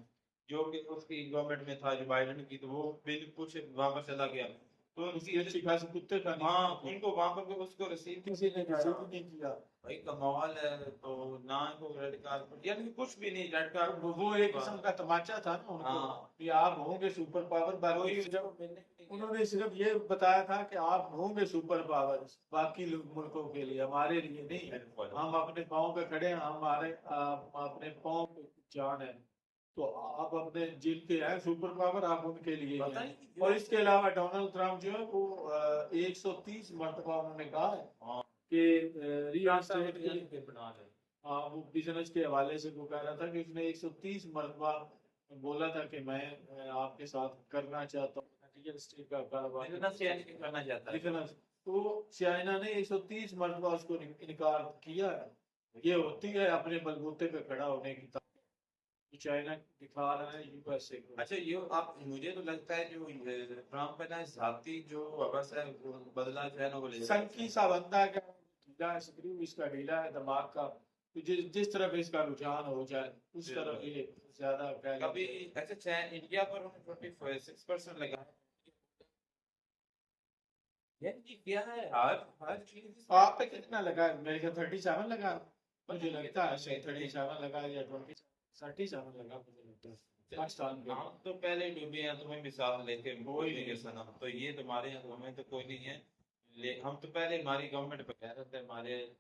जो कि उसकी गवर्नमेंट में था जो बाइडेन की, तो वो बिल्कुल से वहां पर चला गया। तो उसकी अच्छी खासी कुत्ते का हाँ उनको वहां पर उसको रिसीव किसी ने रिसीव नहीं किया। भाई कमाल है। तो ना को रेड कार्ड यानी कि कुछ भी नहीं, रेड कार्ड वो एक किस्म का तमाचा था ना उनको हाँ। कि आप होंगे सुपर पावर, बाकी कोई उन्होंने सिर्फ ये बताया था कि आप होंगे सुपर पावर बाकी मुल्कों के लिए, हमारे लिए नहीं है। हम अपने पाँव पे खड़े हैं, अपने पाँव पे जान है, तो आप अपने जिनके हैं सुपर पावर आप उनके लिए ही पता हैं। नहीं और इसके अलावा डोनाल्ड ट्रम्प जो है वो 130 मरतबा उन्होंने कहा है हाँ कि रियल एस्टेट के बना ले। हाँ वो बिजनेस के हवाले से वो कह रहा था कि उसने 130 मरतबा बोला था कि मैं आपके साथ करना चाहता हूँ रियल एस्टेट का कारोबार करना चाहता है। बिजनेस। तो चाइना ने 130 मरतबा उसको इनकार किया है। ये होती है अपने बलबूते पे खड़ा होने की ताकत, तो चाइना दिखा रहा है यूएसए को। अच्छा ये आप मुझे तो लगता है जो ट्रम्प है ना जाती जो हवस है वो बदला जो है ना वो ले संकी सा बंदा है, ढीला है, स्क्रू इसका ढीला है दिमाग का, तो जिस तरफ इसका रुझान हो जाए उस तरफ ये ज्यादा कभी अच्छा इंडिया पर 26% लगा ये क्या है हर चीज। आप पे कितना लगा? मेरे ख्याल 37 लगा, मुझे लगता है 37 लगा या 27 लगा, मुझे लगता है। पाकिस्तान के। हम तो पहले डूबे हैं, तुम्हें भी साथ लेके कोई डूबेंगे नहीं। सनम। तो ये तुम्हारे यहाँ हमें तो कोई नहीं है। हम तो पहले, हमारी गवर्नमेंट बगैर थे, हमारे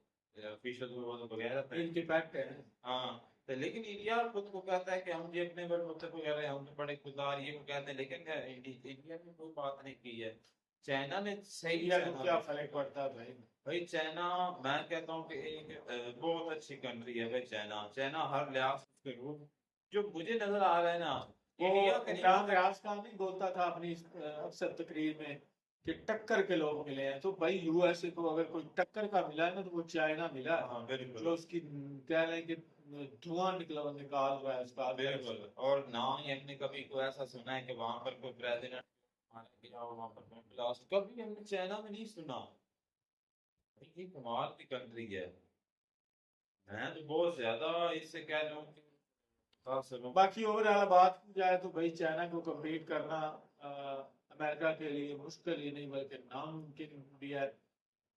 ऑफिशियल वो तो बगैर थे। इनके फैक्ट है। हाँ, तो लेकिन इंडिया खुद को कहता है कि हम ये अपने बड़े मुल्क वगैरह हम तो बड़े खुददार ये को कहते हैं, लेकिन इंडिया ने कोई बात नहीं की है। चाइना ने सही इंडिया को चाइना क्या ने- फर्क पड़ता है भाई। भाई चाइना, मैं कहता हूँ कि एक बहुत अच्छी कंट्री है भाई चाइना। चाइना हर लिहाज से जो मुझे नजर आ रहा है ना, वो इंडिया के इमरान रियाज खान नहीं बोलता था अपनी अक्सर तकरीर में कि टक्कर के लोग मिले हैं, तो भाई यूएसए को अगर कोई टक्कर का मिला है ना तो वो चाइना मिला है। हाँ बिल्कुल जो उसकी कह रहे हैं कि धुआं निकाल रहा है उसका। बिल्कुल। और ना ही हमने कभी कोई ऐसा सुना है कि वहां पर कोई प्रेसिडेंट मारा गया हो, वहां पर कोई ब्लास्ट, कभी हमने चाइना में नहीं सुना। भाई ये कमाल की कंट्री है। मैं तो बहुत ज्यादा इससे कह रहा हूँ कि मुतासिर हूँ। बाकी ओवरऑल बात की जाए तो भाई चाइना को कम्पीट करना अमेरिका के लिए मुश्किल ही नहीं बल्कि नामुमकिन भी है,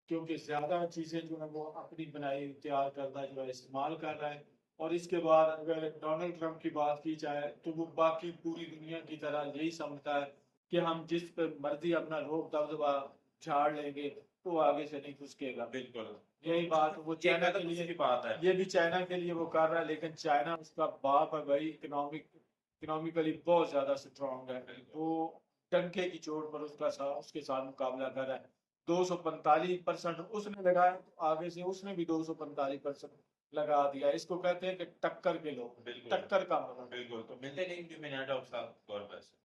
क्योंकि ज्यादा चीजें जो है वो अपनी बनाई तैयार करना जो है इस्तेमाल कर रहा है। और इसके बाद अगर डोनाल्ड ट्रंप की बात की जाए तो वो बाकी पूरी दुनिया की तरह यही समझता है कि हम जिस पर मर्जी अपना रोक दबदबा झाड़ लेंगे तो आगे से नहीं घुसकेगा। बिल्कुल, यही बात वो ये चाइना के गलत लिए, की बात है। ये भी चाइना के लिए वो कर रहा है, लेकिन चाइना उसका बाप है भाई, इकोनॉमिकली बहुत ज्यादा स्ट्रांग है। वो डंके की चोट पर उसके साथ मुकाबला कर रहा है। 245% उसने लगाया तो आगे से उसने भी 245% लगा दिया। इसको कहते हैं कि टक्कर के लोग, बिल्कुल टक्कर का मतलब। बिल्कुल। तो मिलते नहीं मिनट ऑफ साथ